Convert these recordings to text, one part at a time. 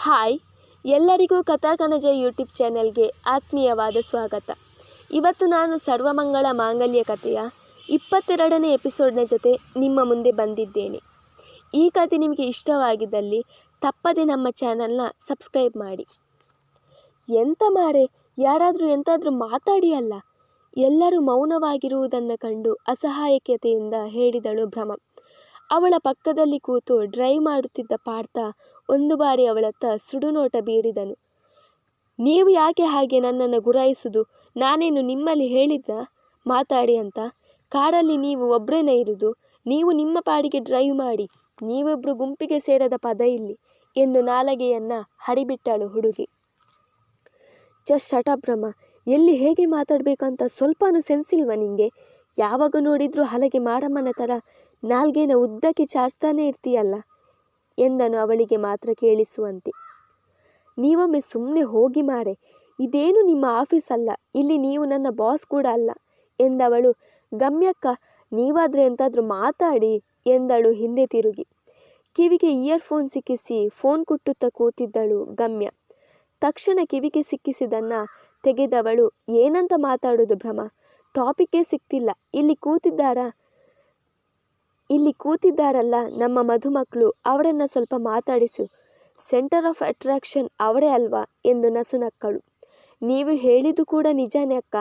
Hi, ಎಲ್ಲರಿಗೂ ಕಥಾಕನಜ YouTube ಚಾನೆಲ್ಗೆ ಆತ್ಮೀಯವಾದ ಸ್ವಾಗತ. ಇವತ್ತು ನಾನು ಸರ್ವಮಂಗಳ ಮಾಂಗಲ್ಯ ಕಥೆಯ 22ನೇ ಎಪಿಸೋಡ್ನ ಜೊತೆ ನಿಮ್ಮ ಮುಂದೆ ಬಂದಿದ್ದೇನೆ. ಈ ಕಥೆ ನಿಮಗೆ ಇಷ್ಟವಾಗಿದ್ದಲ್ಲಿ ತಪ್ಪದೆ ನಮ್ಮ ಚಾನಲ್ನ ಸಬ್ಸ್ಕ್ರೈಬ್ ಮಾಡಿ. ಎಂತ ಮಾರೆ, ಯಾರಾದರೂ ಎಂತಾದರೂ ಮಾತಾಡಿ ಅಲ್ಲ. ಎಲ್ಲರೂ ಮೌನವಾಗಿರುವುದನ್ನು ಕಂಡು ಅಸಹಾಯಕತೆಯಿಂದ ಹೇಳಿದಳು ಭ್ರಮ. ಅವಳ ಪಕ್ಕದಲ್ಲಿ ಕೂತು ಡ್ರೈವ್ ಮಾಡುತ್ತಿದ್ದ ಪಾರ್ಥ ಒಂದು ಬಾರಿ ಅವಳತ್ತ ಸುಡುನೋಟ ಬೀರಿದನು. ನೀವು ಯಾಕೆ ಹಾಗೆ ನನ್ನನ್ನು ಗುರಾಯಿಸುವುದು? ನಾನೇನು ನಿಮ್ಮಲ್ಲಿ ಹೇಳಿದ್ದ ಮಾತಾಡಿ ಅಂತ? ಕಾರಲ್ಲಿ ನೀವು ಒಬ್ಬರೇನೇ ಇರುವುದು. ನೀವು ನಿಮ್ಮ ಪಾಡಿಗೆ ಡ್ರೈವ್ ಮಾಡಿ. ನೀವಿಬ್ಬರು ಗುಂಪಿಗೆ ಸೇರದ ಪದ ಇಲ್ಲಿ ಎಂದು ನಾಲಗೆಯನ್ನು ಹರಿಬಿಟ್ಟಳು ಹುಡುಗಿ. ಜಸ್ಟ್ ಶಟ್ ಅಪ್ ಭ್ರಮ. ಎಲ್ಲಿ ಹೇಗೆ ಮಾತಾಡಬೇಕಂತ ಸ್ವಲ್ಪನೂ ಸೆನ್ಸ್ ಇಲ್ವಾ ನಿಂಗೆ? ಯಾವಾಗ ನೋಡಿದ್ರೂ ಹಲಗೆ ಮಾಡಮ್ಮನ ಥರ ನಾಲ್ಗೆನ ಉದ್ದಕ್ಕೆ ಚಾಚ್ತಾನೇ ಇರ್ತೀಯಲ್ಲ ಎಂದನು ಅವಳಿಗೆ ಮಾತ್ರ ಕೇಳಿಸುವಂತೆ. ನೀವೊಮ್ಮೆ ಸುಮ್ಮನೆ ಹೋಗಿ ಮಾರೆ, ಇದೇನು ನಿಮ್ಮ ಆಫೀಸ್ ಅಲ್ಲ, ಇಲ್ಲಿ ನೀವು ನನ್ನ ಬಾಸ್ ಕೂಡ ಅಲ್ಲ ಎಂದವಳು. ಗಮ್ಯಕ್ಕ, ನೀವಾದರೆ ಎಂತಾದರೂ ಮಾತಾಡಿ ಎಂದಳು ಹಿಂದೆ ತಿರುಗಿ. ಕಿವಿಗೆ ಇಯರ್ಫೋನ್ ಸಿಕ್ಕಿಸಿ ಫೋನ್ ಕುಟ್ಟುತ್ತಾ ಕೂತಿದ್ದಳು ಗಮ್ಯ. ತಕ್ಷಣ ಕಿವಿಗೆ ಸಿಕ್ಕಿಸಿದನ್ನು ತೆಗೆದವಳು, ಏನಂತ ಮಾತಾಡೋದು ಭ್ರಮ? ಟಾಪಿಕ್ಕೇ ಸಿಕ್ತಿಲ್ಲ. ಇಲ್ಲಿ ಕೂತಿದ್ದಾರಲ್ಲ ನಮ್ಮ ಮಧುಮಕ್ಕಳು, ಅವರನ್ನು ಸ್ವಲ್ಪ ಮಾತಾಡಿಸು. ಸೆಂಟರ್ ಆಫ್ ಅಟ್ರಾಕ್ಷನ್ ಅವರೇ ಅಲ್ವಾ ಎಂದು ನಸುನಕ್ಕಳು. ನೀವು ಹೇಳಿದ್ದು ಕೂಡ ನಿಜಾನೇ ಅಕ್ಕ.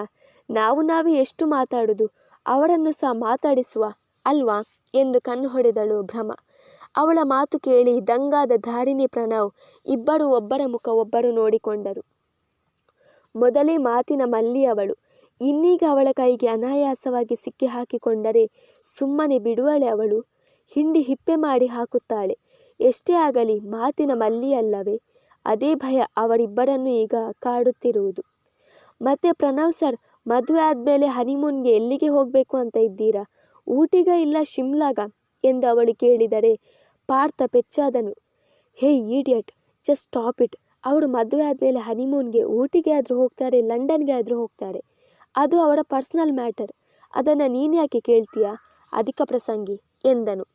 ನಾವೇ ಎಷ್ಟು ಮಾತಾಡೋದು, ಅವರನ್ನು ಸಹ ಮಾತಾಡಿಸುವ ಅಲ್ವಾ ಎಂದು ಕಣ್ಣು ಹೊಡೆದಳು ಭ್ರಮ. ಅವಳ ಮಾತು ಕೇಳಿ ದಂಗಾದ ಧಾರಿಣಿ ಪ್ರಣವ್ ಇಬ್ಬರು ಒಬ್ಬರ ಮುಖ ಒಬ್ಬರು ನೋಡಿಕೊಂಡರು. ಮೊದಲೇ ಮಾತಿನ ಮಲ್ಲಿ ಅವಳು. ಇನ್ನೀಗ ಅವಳ ಕೈಗೆ ಅನಾಯಾಸವಾಗಿ ಸಿಕ್ಕಿ ಹಾಕಿಕೊಂಡರೆ ಸುಮ್ಮನೆ ಬಿಡುವಳೆ ಅವಳು? ಹಿಂಡಿ ಹಿಪ್ಪೆ ಮಾಡಿ ಹಾಕುತ್ತಾಳೆ. ಎಷ್ಟೇ ಆಗಲಿ ಮಾತಿನ ಮಲ್ಲಿಯಲ್ಲವೇ? ಅದೇ ಭಯ ಅವರಿಬ್ಬರನ್ನು ಈಗ ಕಾಡುತ್ತಿರುವುದು. ಮತ್ತೆ ಪ್ರಣವ್ ಸರ್, ಮದುವೆ ಆದಮೇಲೆ ಹನಿಮೂನ್ಗೆ ಎಲ್ಲಿಗೆ ಹೋಗಬೇಕು ಅಂತ ಇದ್ದೀರಾ? ಊಟಿಗ ಇಲ್ಲ ಶಿಮ್ಲಾಗ ಎಂದು ಅವಳು ಕೇಳಿದರೆ ಪಾರ್ಥ ಪೆಚ್ಚಾದನು. ಹೇ ಈಡಿಯಟ್, ಜಸ್ಟ್ ಸ್ಟಾಪ್ ಇಟ್. ಅವಳು ಮದುವೆ ಆದಮೇಲೆ ಹನಿಮೂನ್ಗೆ ಊಟಿಗೆ ಆದರೂ ಹೋಗ್ತಾರೆ, ಲಂಡನ್ಗೆ ಆದರೂ ಹೋಗ್ತಾರೆ. ಅದು ಅವಳ ಪರ್ಸ್ನಲ್ ಮ್ಯಾಟರ್. ಅದನ್ನು ನೀನು ಯಾಕೆ ಕೇಳ್ತೀಯಾ? ಅಧಿಕ ಪ್ರಸಂಗಿ ಎಂದನು.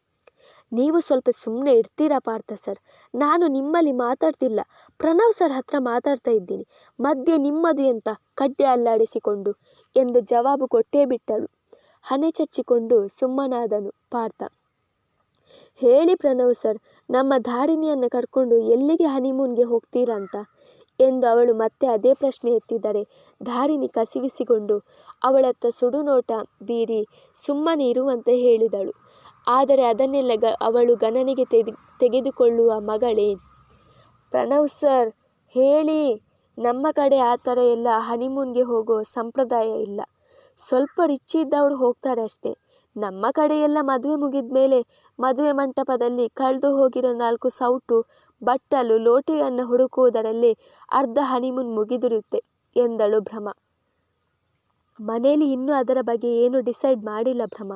ನೀವು ಸ್ವಲ್ಪ ಸುಮ್ಮನೆ ಇರ್ತೀರಾ ಪಾರ್ಥ ಸರ್? ನಾನು ನಿಮ್ಮಲ್ಲಿ ಮಾತಾಡ್ತಿಲ್ಲ, ಪ್ರಣವ್ ಸರ್ ಹತ್ರ ಮಾತಾಡ್ತಾ ಇದ್ದೀನಿ. ಮಧ್ಯೆ ನಿಮ್ಮದು ಎಂತ ಕಡ್ಡೆ ಅಲ್ಲಾಡಿಸಿಕೊಂಡು ಎಂದು ಜವಾಬು ಕೊಟ್ಟೇ ಬಿಟ್ಟಳು. ಹಣೆ ಚಚ್ಚಿಕೊಂಡು ಸುಮ್ಮನಾದನು ಪಾರ್ಥ. ಹೇಳಿ ಪ್ರಣವ್ ಸರ್, ನಮ್ಮ ಧಾರಿಣಿಯನ್ನು ಕರ್ಕೊಂಡು ಎಲ್ಲಿಗೆ ಹನಿಮೂನ್ಗೆ ಹೋಗ್ತೀರಂತ ಎಂದು ಅವಳು ಮತ್ತೆ ಅದೇ ಪ್ರಶ್ನೆ ಎತ್ತಿದರೆ ಧಾರಿಣಿ ಕಸಿವಿಸಿಕೊಂಡು ಅವಳತ್ತ ಸುಡುನೋಟ ಬೀರಿ ಸುಮ್ಮನೆ ಇರುವಂತೆ ಹೇಳಿದಳು. ಆದರೆ ಅದನ್ನೆಲ್ಲ ಅವಳು ಗಣನೆಗೆ ತೆಗೆದುಕೊಳ್ಳುವ ಮಗಳೇ. ಪ್ರಣವ್ ಸರ್ ಹೇಳಿ, ನಮ್ಮ ಕಡೆ ಆ ಥರ ಎಲ್ಲ ಹನಿಮೂನ್ಗೆ ಹೋಗೋ ಸಂಪ್ರದಾಯ ಇಲ್ಲ. ಸ್ವಲ್ಪ ರಿಚ್ ಇದ್ದವರು ಹೋಗ್ತಾರೆ ಅಷ್ಟೇ. ನಮ್ಮ ಕಡೆ ಎಲ್ಲ ಮದುವೆ ಮುಗಿದ ಮೇಲೆ ಮದುವೆ ಮಂಟಪದಲ್ಲಿ ಕಳೆದು ಹೋಗಿರೋ 4 ಸೌಟು ಬಟ್ಟಲು ಲೋಟೆಯನ್ನು ಹುಡುಕುವುದರಲ್ಲಿ ಅರ್ಧ ಹನಿಮೂನ್ ಮುಗಿದಿರುತ್ತೆ ಎಂದಳು ಭ್ರಮ. ಮನೇಲಿ ಇನ್ನೂ ಅದರ ಬಗ್ಗೆ ಏನು ಡಿಸೈಡ್ ಮಾಡಿಲ್ಲ ಭ್ರಮ.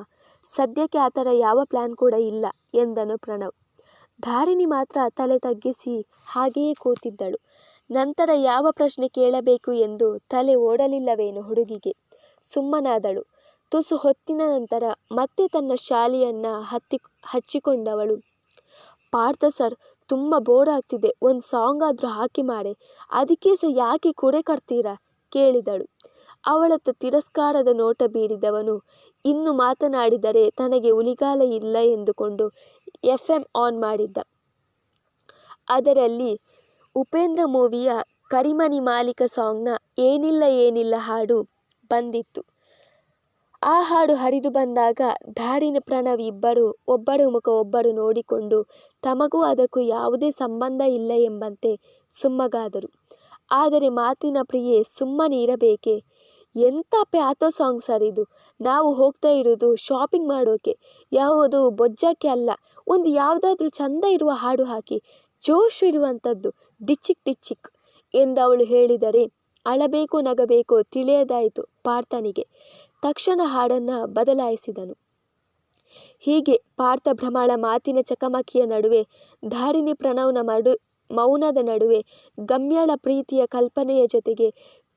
ಸದ್ಯಕ್ಕೆ ಆ ಥರ ಯಾವ ಪ್ಲ್ಯಾನ್ ಕೂಡ ಇಲ್ಲ ಎಂದನು ಪ್ರಣವ್. ಧಾರಿಣಿ ಮಾತ್ರ ತಲೆ ತಗ್ಗಿಸಿ ಹಾಗೆಯೇ ಕೂತಿದ್ದಳು. ನಂತರ ಯಾವ ಪ್ರಶ್ನೆ ಕೇಳಬೇಕು ಎಂದು ತಲೆ ಓಡಲಿಲ್ಲವೇನು ಹುಡುಗಿಗೆ. ಸುಮ್ಮನಾದಳು. ತುಸು ಹೊತ್ತಿನ ನಂತರ ಮತ್ತೆ ತನ್ನ ಶಾಲೆಯನ್ನು ಹಚ್ಚಿಕೊಂಡವಳು. ಪಾರ್ಥ ಸರ್, ತುಂಬ ಬೋರ್ ಆಗ್ತಿದೆ, ಒಂದು ಸಾಂಗ್ ಆದರೂ ಹಾಕಿ ಮಾಡೆ. ಅದಕ್ಕೆ ಸಹ ಯಾಕೆ ಕುರೆ ಕಟ್ತೀರಾ ಕೇಳಿದಳು. ಅವಳತ್ತ ತಿರಸ್ಕಾರದ ನೋಟ ಬೀರಿದವನು ಇನ್ನು ಮಾತನಾಡಿದರೆ ತನಗೆ ಉಳಿಗಾಲ ಇಲ್ಲ ಎಂದುಕೊಂಡು FM ಆನ್ ಮಾಡಿದ್ದ. ಅದರಲ್ಲಿ ಉಪೇಂದ್ರ ಮೂವಿಯ ಕರಿಮನಿ ಮಾಲೀಕ ಸಾಂಗ್ನ ಏನಿಲ್ಲ ಹಾಡು ಬಂದಿತ್ತು. ಆ ಹಾಡು ಹರಿದು ಬಂದಾಗ ಧಾರಿಣಿ ಪ್ರಣವ್ ಇಬ್ಬರು ಒಬ್ಬರ ಮುಖ ಒಬ್ಬರು ನೋಡಿಕೊಂಡು ತಮಗೂ ಅದಕ್ಕೂ ಯಾವುದೇ ಸಂಬಂಧ ಇಲ್ಲ ಎಂಬಂತೆ ಸುಮ್ಮಗಾದರು. ಆದರೆ ಮಾತಿನ ಪ್ರಿಯೆ ಸುಮ್ಮನೆ ಇರಬೇಕೆ? ಎಂಥ ಪ್ಯಾಥೋ ಸಾಂಗ್ ಸರ್ ಇದು? ನಾವು ಹೋಗ್ತಾ ಇರೋದು ಶಾಪಿಂಗ್ ಮಾಡೋಕೆ, ಯಾವುದು ಬೊಜ್ಜಕ್ಕೆ ಅಲ್ಲ. ಒಂದು ಯಾವುದಾದ್ರೂ ಚಂದ ಇರುವ ಹಾಡು ಹಾಕಿ, ಜೋಶ್ ಇರುವಂಥದ್ದು, ಡಿಚ್ಚಿಕ್ ಎಂದು ಅವಳು ಹೇಳಿದರೆ ಅಳಬೇಕೋ ನಗಬೇಕೋ ತಿಳಿಯದಾಯಿತು ಪಾರ್ಥನಿಗೆ. ತಕ್ಷಣ ಹಾಡನ್ನು ಬದಲಾಯಿಸಿದನು. ಹೀಗೆ ಪಾರ್ಥ ಭ್ರಮಳ ಮಾತಿನ ಚಕಮಕಿಯ ನಡುವೆ, ಧಾರಿಣಿ ಪ್ರಣವ್ನ ಮೌನದ ನಡುವೆ ಗಮ್ಯಳ ಪ್ರೀತಿಯ ಕಲ್ಪನೆಯ ಜೊತೆಗೆ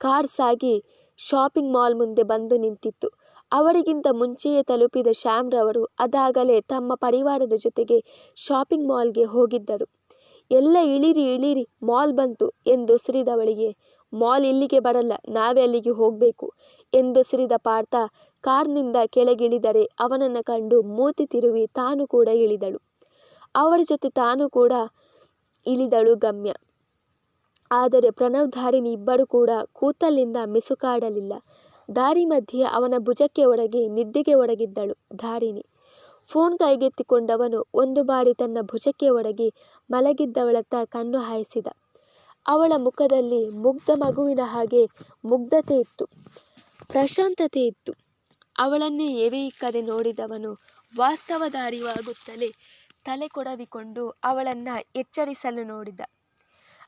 ಕಾರ್ ಸಾಗಿ ಶಾಪಿಂಗ್ ಮಾಲ್ ಮುಂದೆ ಬಂದು ನಿಂತಿತ್ತು. ಅವರಿಗಿಂತ ಮುಂಚೆಯೇ ತಲುಪಿದ ಶ್ಯಾಮ್ರವರು ಅದಾಗಲೇ ತಮ್ಮ ಪರಿವಾರದ ಜೊತೆಗೆ ಶಾಪಿಂಗ್ ಮಾಲ್ಗೆ ಹೋಗಿದ್ದರು. ಎಲ್ಲ ಇಳಿರಿ ಇಳಿರಿ, ಮಾಲ್ ಬಂತು ಎಂದೊಸರಿದವಳಿಗೆ ಮಾಲ್ ಇಲ್ಲಿಗೆ ಬರಲ್ಲ, ನಾವೇ ಅಲ್ಲಿಗೆ ಹೋಗಬೇಕು ಎಂದೊಸರಿದ ಪಾರ್ಥ ಕಾರ್ನಿಂದ ಕೆಳಗಿಳಿದರೆ ಅವನನ್ನು ಕಂಡು ಮೂತಿ ತಿರುವಿ ತಾನು ಕೂಡ ಇಳಿದಳು. ಅವಳ ಜೊತೆ ತಾನು ಕೂಡ ಇಳಿದಳು ಗಮ್ಯ. ಆದರೆ ಪ್ರಣವ್ ಧಾರಿಣಿ ಇಬ್ಬರು ಕೂಡ ಕೂತಲ್ಲಿಂದ ಮಿಸುಕಾಡಲಿಲ್ಲ. ದಾರಿ ಮಧ್ಯೆ ಅವನ ಭುಜಕ್ಕೆ ಒಡಗಿ ನಿದ್ದೆಗೆ ಒಡಗಿದ್ದಳು ಧಾರಿಣಿ. ಫೋನ್ ಕೈಗೆತ್ತಿಕೊಂಡವನು ಒಂದು ಬಾರಿ ತನ್ನ ಭುಜಕ್ಕೆ ಒಡಗಿ ಮಲಗಿದ್ದವಳತ್ತ ಕಣ್ಣು ಹಾಯಿಸಿದ. ಅವಳ ಮುಖದಲ್ಲಿ ಮುಗ್ಧ ಮಗುವಿನ ಹಾಗೆ ಮುಗ್ಧತೆ ಇತ್ತು, ಪ್ರಶಾಂತತೆ ಇತ್ತು. ಅವಳನ್ನೇ ಎವೆಯಿಕ್ಕದೆ ನೋಡಿದವನು ವಾಸ್ತವದ ಅರಿವಾಗುತ್ತಲೇ ತಲೆ ಕೊಡವಿಕೊಂಡು ಅವಳನ್ನು ಎಚ್ಚರಿಸಲು ನೋಡಿದ.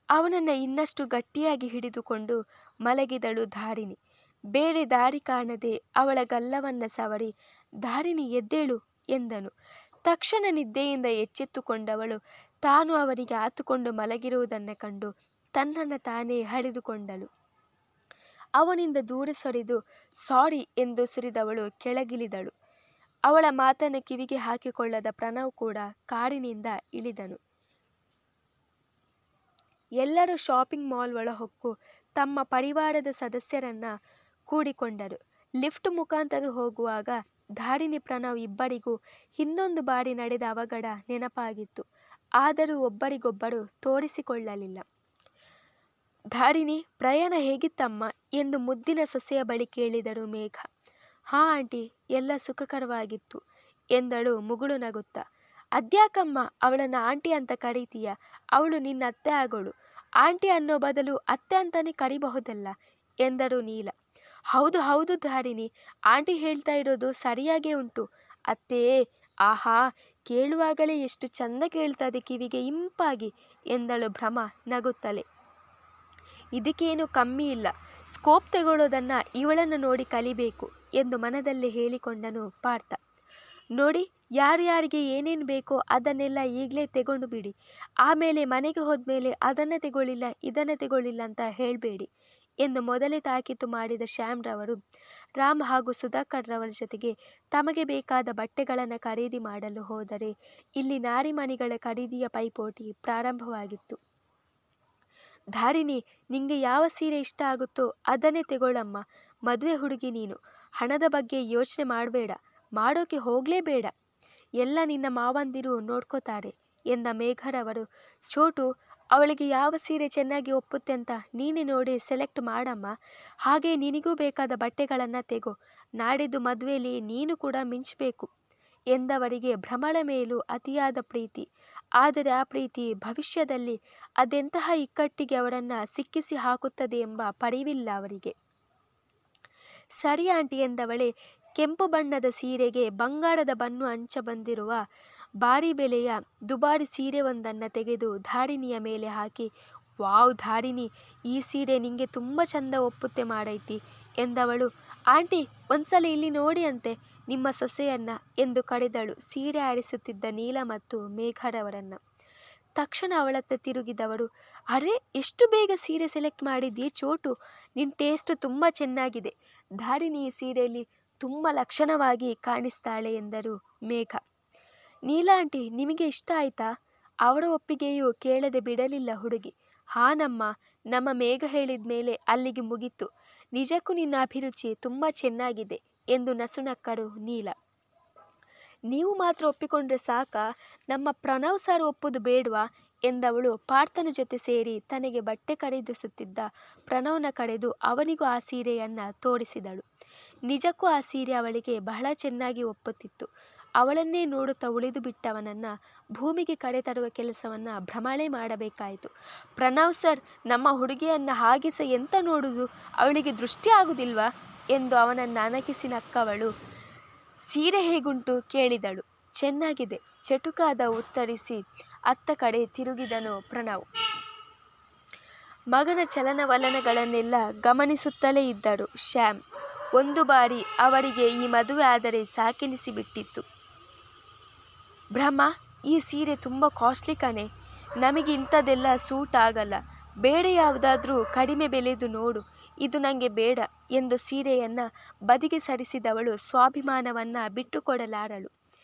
ಅವನನ್ನು ಇನ್ನಷ್ಟು ಗಟ್ಟಿಯಾಗಿ ಹಿಡಿದುಕೊಂಡು ಮಲಗಿದಳು ಧಾರಿಣಿ. ಬೇರೆ ದಾರಿ ಕಾಣದೆ ಅವಳ ಗಲ್ಲವನ್ನು ಸವರಿ, ಧಾರಿಣಿ ಎದ್ದೇಳು ಎಂದನು. ತಕ್ಷಣ ನಿದ್ದೆಯಿಂದ ಎಚ್ಚೆತ್ತುಕೊಂಡವಳು ತಾನು ಅವನಿಗೆ ಆತುಕೊಂಡು ಮಲಗಿರುವುದನ್ನು ಕಂಡು ತನ್ನನ್ನು ತಾನೇ ಹರಿದುಕೊಂಡಳು. ಅವನಿಂದ ದೂರ ಸರಿದು ಸಾರಿ ಎಂದೊಸರಿದವಳು ಕೆಳಗಿಳಿದಳು. ಅವಳ ಮಾತನ್ನು ಕಿವಿಗೆ ಹಾಕಿಕೊಳ್ಳದ ಪ್ರಣವ್ ಕೂಡ ಕಾರಿನಿಂದ ಇಳಿದನು. ಎಲ್ಲರೂ ಶಾಪಿಂಗ್ ಮಾಲ್ ಒಳಹೊಕ್ಕು ತಮ್ಮ ಪರಿವಾರದ ಸದಸ್ಯರನ್ನ ಕೂಡಿಕೊಂಡರು. ಲಿಫ್ಟ್ ಮುಖಾಂತರ ಹೋಗುವಾಗ ಧಾರಿಣಿ ಪ್ರಣವ್ ಇಬ್ಬರಿಗೂ ಹಿಂದೊಂದು ಬಾರಿ ನಡೆದ ಅವಘಡ ನೆನಪಾಗಿತ್ತು. ಆದರೂ ಒಬ್ಬರಿಗೊಬ್ಬರು ತೋರಿಸಿಕೊಳ್ಳಲಿಲ್ಲ. ಧಾರಿಣಿ, ಪ್ರಯಾಣ ಹೇಗಿತ್ತಮ್ಮ ಎಂದು ಮುದ್ದಿನ ಸೊಸೆಯ ಬಳಿ ಕೇಳಿದಳು ಮೇಘ. ಹಾ ಆಂಟಿ, ಎಲ್ಲ ಸುಖಕರವಾಗಿತ್ತು ಎಂದಳು ಮುಗುಳು ನಗುತ್ತಾ. ಅದ್ಯಾಕಮ್ಮ ಅವಳನ್ನು ಆಂಟಿ ಅಂತ ಕರೀತೀಯ? ಅವಳು ನಿನ್ನ ಅತ್ತೆ ಆಗೋಳು. ಆಂಟಿ ಅನ್ನೋ ಬದಲು ಅತ್ತೆ ಅಂತಾನೆ ಕರಿಬಹುದಲ್ಲ ಎಂದರು ನೀಲ. ಹೌದು ಹೌದು ಧಾರಿಣಿ, ಆಂಟಿ ಹೇಳ್ತಾ ಇರೋದು ಸರಿಯಾಗೇ ಉಂಟು ಅತ್ತೇ. ಆಹಾ, ಕೇಳುವಾಗಲೇ ಎಷ್ಟು ಚಂದ ಕೇಳ್ತದೆ ಕಿವಿಗೆ ಇಂಪಾಗಿ ಎಂದಳು ಭ್ರಮ ನಗುತ್ತಲೇ. ಇದಕ್ಕೇನು ಕಮ್ಮಿ ಇಲ್ಲ, ಸ್ಕೋಪ್ ತಗೊಳ್ಳೋದನ್ನು ಇವಳನ್ನು ನೋಡಿ ಕಲಿಬೇಕು ಎಂದು ಮನದಲ್ಲೇ ಹೇಳಿಕೊಂಡನು ಪಾರ್ಥ. ನೋಡಿ, ಯಾರ್ಯಾರಿಗೆ ಏನೇನು ಬೇಕೋ ಅದನ್ನೆಲ್ಲ ಈಗಲೇ ತೆಗೊಂಡು ಬಿಡಿ. ಆಮೇಲೆ ಮನೆಗೆ ಹೋದ್ಮೇಲೆ ಅದನ್ನು ತೆಗೊಳ್ಳಿಲ್ಲ ಇದನ್ನು ತೆಗೊಳ್ಳಿಲ್ಲ ಅಂತ ಹೇಳಬೇಡಿ ಎಂದು ಮೊದಲೇ ತಾಕೀತು ಮಾಡಿದ ಶ್ಯಾಮ್ರವರು ರಾಮ್ ಹಾಗೂ ಸುಧಾಕರ್ ರವರ ಜೊತೆಗೆ ತಮಗೆ ಬೇಕಾದ ಬಟ್ಟೆಗಳನ್ನು ಖರೀದಿ ಮಾಡಲು ಹೋದರೆ ಇಲ್ಲಿ ನಾರಿಮಣಿಗಳ ಖರೀದಿಯ ಪೈಪೋಟಿ ಪ್ರಾರಂಭವಾಗಿತ್ತು. ಧಾರಿಣಿ, ನಿಂಗೆ ಯಾವ ಸೀರೆ ಇಷ್ಟ ಆಗುತ್ತೋ ಅದನ್ನೇ ತೆಗೊಳ್ಳಮ್ಮ. ಮದುವೆ ಹುಡುಗಿ ನೀನು, ಹಣದ ಬಗ್ಗೆ ಯೋಚನೆ ಮಾಡಬೇಡ, ಮಾಡೋಕೆ ಹೋಗಲೇಬೇಡ. ಎಲ್ಲ ನಿನ್ನ ಮಾವಂದಿರು ನೋಡ್ಕೋತಾರೆ ಎಂದ ಮೇಘರವರು. ಚೋಟು, ಅವಳಿಗೆ ಯಾವ ಸೀರೆ ಚೆನ್ನಾಗಿ ಒಪ್ಪುತ್ತೆ ಅಂತ ನೀನೇ ನೋಡಿ ಸೆಲೆಕ್ಟ್ ಮಾಡಮ್ಮ. ಹಾಗೆ ನಿನಗೂ ಬೇಕಾದ ಬಟ್ಟೆಗಳನ್ನು ತೆಗೋ. ನಾಡಿದ್ದು ಮದುವೆಯಲ್ಲಿ ನೀನು ಕೂಡ ಮಿಂಚಬೇಕು ಎಂದವರಿಗೆ ಭ್ರಮಳ ಮೇಲೂ ಅತಿಯಾದ ಪ್ರೀತಿ. ಆದರೆ ಆ ಪ್ರೀತಿ ಭವಿಷ್ಯದಲ್ಲಿ ಅದೆಂತಹ ಇಕ್ಕಟ್ಟಿಗೆ ಅವರನ್ನು ಸಿಕ್ಕಿಸಿ ಹಾಕುತ್ತದೆ ಎಂಬ ಪರಿವಿಲ್ಲ ಅವರಿಗೆ. ಸರಿ ಆಂಟಿ ಎಂದವಳೆ ಕೆಂಪು ಬಣ್ಣದ ಸೀರೆಗೆ ಬಂಗಾರದ ಬನ್ನು ಅಂಚ ಬಂದಿರುವ ಭಾರಿ ಬೆಲೆಯ ದುಬಾರಿ ಸೀರೆ ಒಂದನ್ನು ತೆಗೆದು ಧಾರಿಣಿಯ ಮೇಲೆ ಹಾಕಿ, ವಾವ್ ಧಾರಿಣಿ, ಈ ಸೀರೆ ನಿಂಗೆ ತುಂಬ ಚಂದ ಒಪ್ಪುತ್ತೆ ಮಾಡೈತಿ ಎಂದವಳು. ಆಂಟಿ, ಒಂದ್ಸಲ ಇಲ್ಲಿ ನೋಡಿ ಅಂತೆ ನಿಮ್ಮ ಸೊಸೆಯನ್ನ ಎಂದು ಕರೆದಳು ಸೀರೆ ಆರಿಸುತ್ತಿದ್ದ ನೀಲ ಮತ್ತು ಮೇಘರವರನ್ನು. ತಕ್ಷಣ ಅವಳತ್ತ ತಿರುಗಿದವರು, ಅರೆ, ಎಷ್ಟು ಬೇಗ ಸೀರೆ ಸೆಲೆಕ್ಟ್ ಮಾಡಿದ್ದೀಯ ಚೋಟು, ನಿನ್ನ ಟೇಸ್ಟ್ ತುಂಬ ಚೆನ್ನಾಗಿದೆ. ಧಾರಿಣಿ ಈ ಸೀರೆಯಲ್ಲಿ ತುಂಬ ಲಕ್ಷಣವಾಗಿ ಕಾಣಿಸ್ತಾಳೆ ಎಂದರು ಮೇಘ. ನೀಲ ಆಂಟಿ, ನಿಮಗೆ ಇಷ್ಟ ಆಯ್ತಾ? ಅವಳ ಒಪ್ಪಿಗೆಯೂ ಕೇಳದೆ ಬಿಡಲಿಲ್ಲ ಹುಡುಗಿ. ನಮ್ಮ ಮೇಘ ಹೇಳಿದ ಮೇಲೆ ಅಲ್ಲಿಗೆ ಮುಗೀತು. ನಿಜಕ್ಕೂ ನಿನ್ನ ಅಭಿರುಚಿ ತುಂಬ ಚೆನ್ನಾಗಿದೆ ಎಂದು ನಸುನಕ್ಕರು ನೀಲ. ನೀವು ಮಾತ್ರ ಒಪ್ಪಿಕೊಂಡ್ರೆ ಸಾಕಾ? ನಮ್ಮ ಪ್ರಣವ್ ಸರ್ ಒಪ್ಪುದು ಬೇಡವಾ ಎಂದವಳು ಪಾರ್ಥನ ಜೊತೆ ಸೇರಿ ತನಗೆ ಬಟ್ಟೆ ಖರೀದಿಸುತ್ತಿದ್ದ ಪ್ರಣವ್ನ ಕರೆದು ಅವನಿಗೂ ಆ ಸೀರೆಯನ್ನು ತೋರಿಸಿದಳು. ನಿಜಕ್ಕೂ ಆ ಸೀರೆ ಅವಳಿಗೆ ಬಹಳ ಚೆನ್ನಾಗಿ ಒಪ್ಪುತ್ತಿತ್ತು. ಅವಳನ್ನೇ ನೋಡುತ್ತಾ ಉಳಿದು ಬಿಟ್ಟವನನ್ನು ಭೂಮಿಗೆ ಕರೆತರುವ ಕೆಲಸವನ್ನು ಭ್ರಮಳೆ ಮಾಡಬೇಕಾಯಿತು. ಪ್ರಣವ್ ಸರ್, ನಮ್ಮ ಹುಡುಗಿಯನ್ನು ಹಾಗಿಸ ಎಂತ ನೋಡುವುದು, ಅವಳಿಗೆ ದೃಷ್ಟಿ ಆಗುವುದಿಲ್ವಾ ಎಂದು ಅವನನ್ನು ಅಣಕಿಸಿ ನಕ್ಕವಳು. ಸೀರೆ ಹೇಗುಂಟು ಕೇಳಿದಳು. ಚೆನ್ನಾಗಿದೆ, ಚಟುಕಾದ ಉತ್ತರಿಸಿ ಅತ್ತ ಕಡೆ ತಿರುಗಿದನು ಪ್ರಣವ್. ಮಗನ ಚಲನವಲನಗಳನ್ನೆಲ್ಲ ಗಮನಿಸುತ್ತಲೇ ಇದ್ದರು ಶ್ಯಾಮ್. ಒಂದು ಬಾರಿ ಅವರಿಗೆ ಈ ಮದುವೆ ಆದರೆ ಸಾಕೆನಿಸಿಬಿಟ್ಟಿತ್ತು. ಭ್ರಮ, ಈ ಸೀರೆ ತುಂಬ ಕಾಸ್ಟ್ಲಿ ಕಣೆ, ನಮಗೆ ಇಂಥದ್ದೆಲ್ಲ ಸೂಟ್ ಆಗಲ್ಲ. ಬೇಡ, ಯಾವುದಾದ್ರೂ ಕಡಿಮೆ ಬೆಲೆದು ನೋಡು, ಇದು ನನಗೆ ಬೇಡ ಎಂದು ಸೀರೆಯನ್ನು ಬದಿಗೆ ಸರಿಸಿದವಳು ಸ್ವಾಭಿಮಾನವನ್ನು ಬಿಟ್ಟುಕೊಡಲಾರಳು.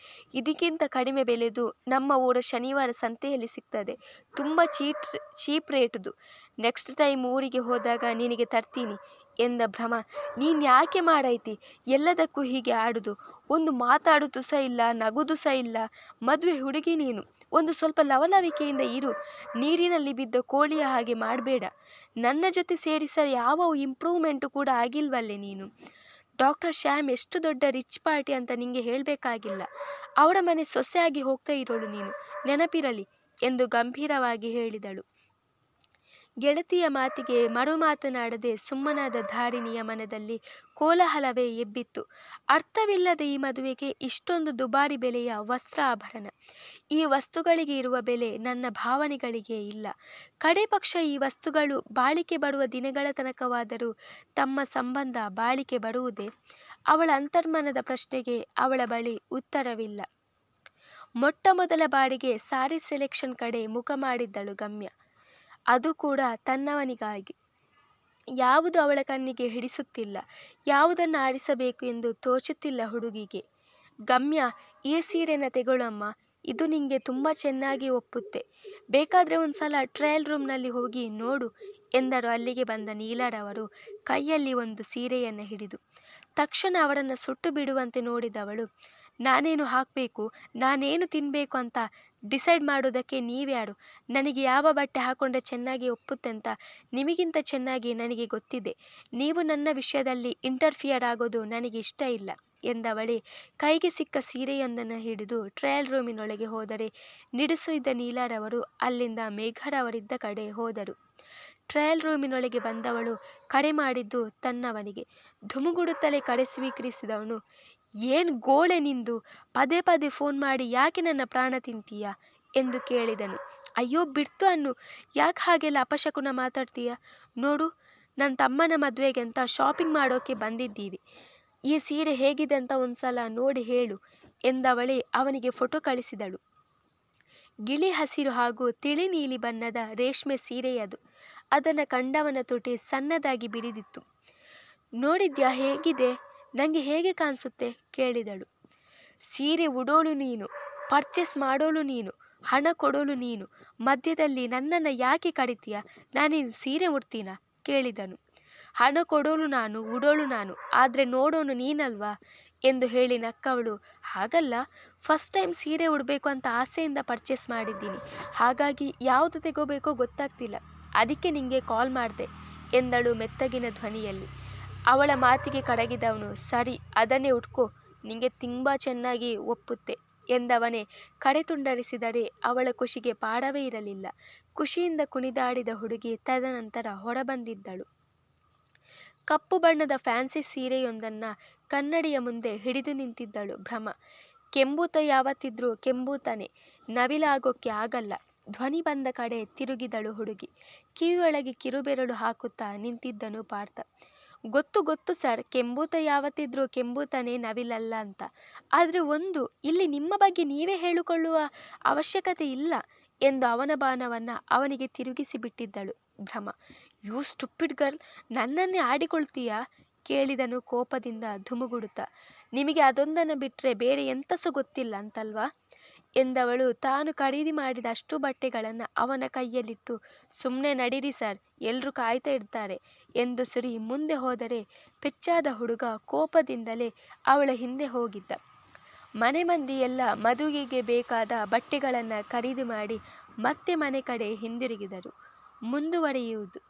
ಇದಕ್ಕಿಂತ ಕಡಿಮೆ ಬೆಲೆದು ನಮ್ಮ ಊರ ಶನಿವಾರ ಸಂತೆಯಲ್ಲಿ ಸಿಗ್ತದೆ. ತುಂಬ ಚೀಪ್ ರೇಟುದು. ನೆಕ್ಸ್ಟ್ ಟೈಮ್ ಊರಿಗೆ ಹೋದಾಗ ನಿನಗೆ ತರ್ತೀನಿ ಎಂದ ಭ್ರಮ. ನೀನು ಯಾಕೆ ಮಾಡೈತಿ ಎಲ್ಲದಕ್ಕೂ ಹೀಗೆ ಆಡುದು? ಒಂದು ಮಾತಾಡುದು ಸಹ ಇಲ್ಲ, ನಗುದು ಸಹ ಇಲ್ಲ. ಮದುವೆ ಹುಡುಗಿ ನೀನು, ಒಂದು ಸ್ವಲ್ಪ ಲವಲವಿಕೆಯಿಂದ ಇರು. ನೀರಿನಲ್ಲಿ ಬಿದ್ದ ಕೋಳಿಯ ಹಾಗೆ ಮಾಡಬೇಡ. ನನ್ನ ಜೊತೆ ಸೇರಿಸಲು ಯಾವ ಇಂಪ್ರೂವ್ಮೆಂಟು ಕೂಡ ಆಗಿಲ್ವಲ್ಲೇ ನೀನು. ಡಾಕ್ಟರ್ ಶ್ಯಾಮ್ ಎಷ್ಟು ದೊಡ್ಡ ರಿಚ್ ಪಾರ್ಟಿ ಅಂತ ನಿಂಗೆ ಹೇಳಬೇಕಾಗಿಲ್ಲ. ಅವರ ಮನೆ ಸೊಸೆಯಾಗಿ ಹೋಗ್ತಾ ಇರೋಳು ನೀನು, ನೆನಪಿರಲಿ ಎಂದು ಗಂಭೀರವಾಗಿ ಹೇಳಿದಳು. ಗೆಳತಿಯ ಮಾತಿಗೆ ಮರು ಮಾತನಾಡದೆ ಸುಮ್ಮನಾದ ಧಾರಿಣಿಯ ಮನದಲ್ಲಿ ಕೋಲಾಹಲವೇ ಎಬ್ಬಿತ್ತು. ಅರ್ಥವಿಲ್ಲದ ಈ ಮದುವೆಗೆ ಇಷ್ಟೊಂದು ದುಬಾರಿ ಬೆಲೆಯ ವಸ್ತ್ರ ಆಭರಣ. ಈ ವಸ್ತುಗಳಿಗೆ ಇರುವ ಬೆಲೆ ನನ್ನ ಭಾವನೆಗಳಿಗೆ ಇಲ್ಲ. ಕಡೆ ಪಕ್ಷ ಈ ವಸ್ತುಗಳು ಬಾಳಿಕೆ ಬರುವ ದಿನಗಳ ತನಕವಾದರೂ ತಮ್ಮ ಸಂಬಂಧ ಬಾಳಿಕೆ ಬರುವುದೇ? ಅವಳ ಅಂತರ್ಮನದ ಪ್ರಶ್ನೆಗೆ ಅವಳ ಬಳಿ ಉತ್ತರವಿಲ್ಲ. ಮೊಟ್ಟ ಮೊದಲ ಬಾರಿಗೆ ಸಾರಿ ಸೆಲೆಕ್ಷನ್ ಕಡೆ ಮುಖ ಮಾಡಿದ್ದಳು ಗಮ್ಯ. ಅದು ಕೂಡ ತನ್ನವನಿಗಾಗಿ. ಯಾವುದು ಅವಳ ಕಣ್ಣಿಗೆ ಹಿಡಿಸುತ್ತಿಲ್ಲ, ಯಾವುದನ್ನು ಆರಿಸಬೇಕು ಎಂದು ತೋಚುತ್ತಿಲ್ಲ ಹುಡುಗಿಗೆ. ಗಮ್ಯ, ಈ ಸೀರೆನ ತೆಗೊಳಮ್ಮ, ಇದು ನಿಂಗೆ ತುಂಬ ಚೆನ್ನಾಗಿ ಒಪ್ಪುತ್ತೆ. ಬೇಕಾದರೆ ಒಂದು ಸಲ ಟ್ರಯಲ್ ರೂಮ್ನಲ್ಲಿ ಹೋಗಿ ನೋಡು ಎಂದರು ಅಲ್ಲಿಗೆ ಬಂದ ನೀಲರವರು ಕೈಯಲ್ಲಿ ಒಂದು ಸೀರೆಯನ್ನು ಹಿಡಿದು. ತಕ್ಷಣ ಅವರನ್ನು ಸುಟ್ಟು ಬಿಡುವಂತೆ ನೋಡಿದವಳು, ನಾನೇನು ಹಾಕಬೇಕು, ನಾನೇನು ತಿನ್ನಬೇಕು ಅಂತ ಡಿಸೈಡ್ ಮಾಡೋದಕ್ಕೆ ನೀವ್ಯಾರು? ನನಗೆ ಯಾವ ಬಟ್ಟೆ ಹಾಕೊಂಡ್ರೆ ಚೆನ್ನಾಗಿ ಒಪ್ಪುತ್ತೆ ಅಂತ ನಿಮಗಿಂತ ಚೆನ್ನಾಗಿ ನನಗೆ ಗೊತ್ತಿದೆ. ನೀವು ನನ್ನ ವಿಷಯದಲ್ಲಿ ಇಂಟರ್ಫಿಯರ್ ಆಗೋದು ನನಗೆ ಇಷ್ಟ ಇಲ್ಲ ಎಂದವಳೆ ಕೈಗೆ ಸಿಕ್ಕ ಸೀರೆಯೊಂದನ್ನು ಹಿಡಿದು ಟ್ರಯಲ್ ರೂಮಿನೊಳಗೆ ಹೋದರೆ ನಿಡುಸು ಇದ್ದ ನೀಲಾರವರು ಅಲ್ಲಿಂದ ಮೇಘರವರಿದ್ದ ಕಡೆ ಹೋದರು. ಟ್ರಯಲ್ ರೂಮಿನೊಳಗೆ ಬಂದವಳು ಕಡೆ ಮಾಡಿದ್ದು ತನ್ನವನಿಗೆ. ಧುಮುಗುಡುತ್ತಲೇ ಕಡೆ ಸ್ವೀಕರಿಸಿದವನು, ಏನು ಗೋಳೆ ನಿಂದು? ಪದೇ ಪದೇ ಫೋನ್ ಮಾಡಿ ಯಾಕೆ ನನ್ನ ಪ್ರಾಣ ತಿಂತೀಯ ಎಂದು ಕೇಳಿದನು. ಅಯ್ಯೋ ಬಿಡ್ತು ಅನ್ನು, ಯಾಕೆ ಹಾಗೆಲ್ಲ ಅಪಶಕುನ ಮಾತಾಡ್ತೀಯ? ನೋಡು, ನನ್ನ ತಮ್ಮನ ಮದುವೆಗೆ ಅಂತ ಶಾಪಿಂಗ್ ಮಾಡೋಕ್ಕೆ ಬಂದಿದ್ದೀವಿ. ಈ ಸೀರೆ ಹೇಗಿದೆ ಅಂತ ಒಂದ್ಸಲ ನೋಡಿ ಹೇಳು ಎಂದವಳೆ ಅವನಿಗೆ ಫೋಟೋ ಕಳಿಸಿದಳು. ಗಿಳಿ ಹಸಿರು ಹಾಗೂ ತಿಳಿ ನೀಲಿ ಬಣ್ಣದ ರೇಷ್ಮೆ ಸೀರೆಯದು. ಅದನ್ನು ಕಂಡವನ ತುಟಿ ಸಣ್ಣದಾಗಿ ಬಿಡಿದಿತ್ತು. ನೋಡಿದ್ಯಾ ಹೇಗಿದೆ? ನನಗೆ ಹೇಗೆ ಕಾಣಿಸುತ್ತೆ ಕೇಳಿದಳು. ಸೀರೆ ಉಡೋಳು ನೀನು, ಪರ್ಚೇಸ್ ಮಾಡೋಳು ನೀನು, ಹಣ ಕೊಡೋಳು ನೀನು, ಮಧ್ಯದಲ್ಲಿ ನನ್ನನ್ನು ಯಾಕೆ ಕಡಿತೀಯ? ನಾನೇನು ಸೀರೆ ಉಡ್ತೀನ ಕೇಳಿದನು. ಹಣ ಕೊಡೋಳು ನಾನು, ಉಡೋಳು ನಾನು, ಆದರೆ ನೋಡೋನು ನೀನಲ್ವಾ ಎಂದು ಹೇಳಿ ನಕ್ಕವಳು. ಹಾಗಲ್ಲ, ಫಸ್ಟ್ ಟೈಮ್ ಸೀರೆ ಉಡಬೇಕು ಅಂತ ಆಸೆಯಿಂದ ಪರ್ಚೇಸ್ ಮಾಡಿದ್ದೀನಿ. ಹಾಗಾಗಿ ಯಾವುದು ತೆಗೋಬೇಕೋ ಗೊತ್ತಾಗ್ತಿಲ್ಲ, ಅದಕ್ಕೆ ನಿಂಗೆ ಕಾಲ್ ಮಾಡಿದೆ ಎಂದಳು ಮೆತ್ತಗಿನ ಧ್ವನಿಯಲ್ಲಿ. ಅವಳ ಮಾತಿಗೆ ಕರಗಿದವನು, ಸರಿ ಅದನ್ನೇ ಉಟ್ಕೋ, ನಿಂಗೆ ತುಂಬ ಚೆನ್ನಾಗಿ ಒಪ್ಪುತ್ತೆ ಎಂದವನೇ ಕಡೆ ತುಂಡರಿಸಿದರೆ ಅವಳ ಖುಷಿಗೆ ಪಾಡವೇ ಇರಲಿಲ್ಲ. ಖುಷಿಯಿಂದ ಕುಣಿದಾಡಿದ ಹುಡುಗಿ ತದನಂತರ ಹೊರಬಂದಿದ್ದಳು. ಕಪ್ಪು ಬಣ್ಣದ ಫ್ಯಾನ್ಸಿ ಸೀರೆಯೊಂದನ್ನು ಕನ್ನಡಿಯ ಮುಂದೆ ಹಿಡಿದು ನಿಂತಿದ್ದಳು ಭ್ರಮ. ಕೆಂಬೂತ ಯಾವತ್ತಿದ್ರೂ ಕೆಂಬೂತನೇ, ನವಿಲಾಗೋಕ್ಕೆ ಆಗಲ್ಲ. ಧ್ವನಿ ಬಂದ ಕಡೆ ತಿರುಗಿದಳು ಹುಡುಗಿ. ಕಿವಿಯೊಳಗೆ ಕಿರುಬೆರಳು ಹಾಕುತ್ತಾ ನಿಂತಿದ್ದನು ಪಾರ್ಥ. ಗೊತ್ತು ಸರ್, ಕೆಂಬೂತ ಯಾವತ್ತಿದ್ರೂ ಕೆಂಬೂತನೇ, ನವಿಲಲ್ಲ ಅಂತ. ಆದರೆ ಒಂದು, ಇಲ್ಲಿ ನಿಮ್ಮ ಬಗ್ಗೆ ನೀವೇ ಹೇಳಿಕೊಳ್ಳುವ ಅವಶ್ಯಕತೆ ಇಲ್ಲ ಎಂದು ಅವನ ಬಾಣವನ್ನು ಅವನಿಗೆ ತಿರುಗಿಸಿ ಬಿಟ್ಟಿದ್ದಳು ಭ್ರಮ. ಯು ಸ್ಟುಪಿಡ್ ಗರ್ಲ್, ನನ್ನನ್ನೇ ಆಡಿಕೊಳ್ತೀಯಾ ಕೇಳಿದನು ಕೋಪದಿಂದ ಧುಮುಗುಡುತ್ತಾ. ನಿಮಗೆ ಅದೊಂದನ್ನು ಬಿಟ್ಟರೆ ಬೇರೆ ಎಂತ ಸಹ ಗೊತ್ತಿಲ್ಲ ಅಂತಲ್ವಾ ಎಂದವಳು ತಾನು ಖರೀದಿ ಮಾಡಿದ ಅಷ್ಟು ಬಟ್ಟೆಗಳನ್ನು ಅವನ ಕೈಯಲ್ಲಿಟ್ಟು, ಸುಮ್ಮನೆ ನಡೀರಿ ಸರ್, ಎಲ್ಲರೂ ಕಾಯ್ತಾ ಇರ್ತಾರೆ ಎಂದು ಸುರಿ ಮುಂದೆ ಹೋದರೆ ಪೆಚ್ಚಾದ ಹುಡುಗ ಕೋಪದಿಂದಲೇ ಅವಳ ಹಿಂದೆ ಹೋಗಿದ್ದ. ಮನೆ ಮಂದಿ ಎಲ್ಲ ಮದುವೆಗೆ ಬೇಕಾದ ಬಟ್ಟೆಗಳನ್ನು ಖರೀದಿ ಮಾಡಿ ಮತ್ತೆ ಮನೆ ಕಡೆ ಹಿಂದಿರುಗಿದರು. ಮುಂದುವರಿಯುವುದು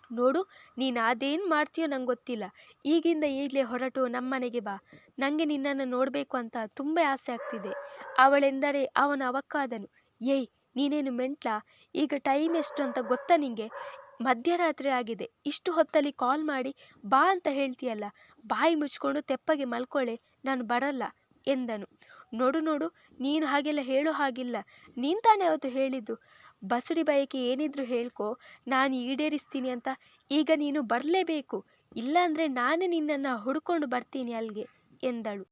ನೋಡು. ನೀನು ಅದೇನು ಮಾಡ್ತೀಯೋ ನಂಗೆ ಗೊತ್ತಿಲ್ಲ. ಈಗಿಂದ ಈಗಲೇ ಹೊರಟು ನಮ್ಮನೆಗೆ ಬಾ. ನನಗೆ ನಿನ್ನನ್ನು ನೋಡಬೇಕು ಅಂತ ತುಂಬ ಆಸೆ ಆಗ್ತಿದೆ ಅವಳೆಂದರೆ ಅವನು ಅವಕ್ಕಾದನು. ಏಯ್, ನೀನೇನು ಮೆಂಟ್ಲಾ? ಈಗ ಟೈಮ್ ಎಷ್ಟು ಅಂತ ಗೊತ್ತಾ ನಿಂಗೆ? ಮಧ್ಯರಾತ್ರಿ ಆಗಿದೆ. ಇಷ್ಟು ಹೊತ್ತಲ್ಲಿ ಕಾಲ್ ಮಾಡಿ ಬಾ ಅಂತ ಹೇಳ್ತೀಯಲ್ಲ, ಬಾಯಿ ಮುಚ್ಕೊಂಡು ತೆಪ್ಪಗೆ ಮಲ್ಕೊಳ್ಳೆ, ನಾನು ಬರಲ್ಲ ಎಂದನು. ನೋಡು, ನೀನು ಹಾಗೆಲ್ಲ ಹೇಳೋ ಹಾಗಿಲ್ಲ. ನೀನು ತಾನೇ ಅವತ್ತು ಹೇಳಿದ್ದು ಬಸುರಿ ಬಯಕೆ ಏನಿದ್ರು ಹೇಳ್ಕೊ, ನಾನು ಈಡೇರಿಸ್ತೀನಿ ಅಂತ. ಈಗ ನೀನು ಬರಲೇಬೇಕು, ಇಲ್ಲಾಂದರೆ ನಾನೇ ನಿನ್ನನ್ನು ಹುಡ್ಕೊಂಡು ಬರ್ತೀನಿ ಅಲ್ಲಿಗೆ ಎಂದಳು.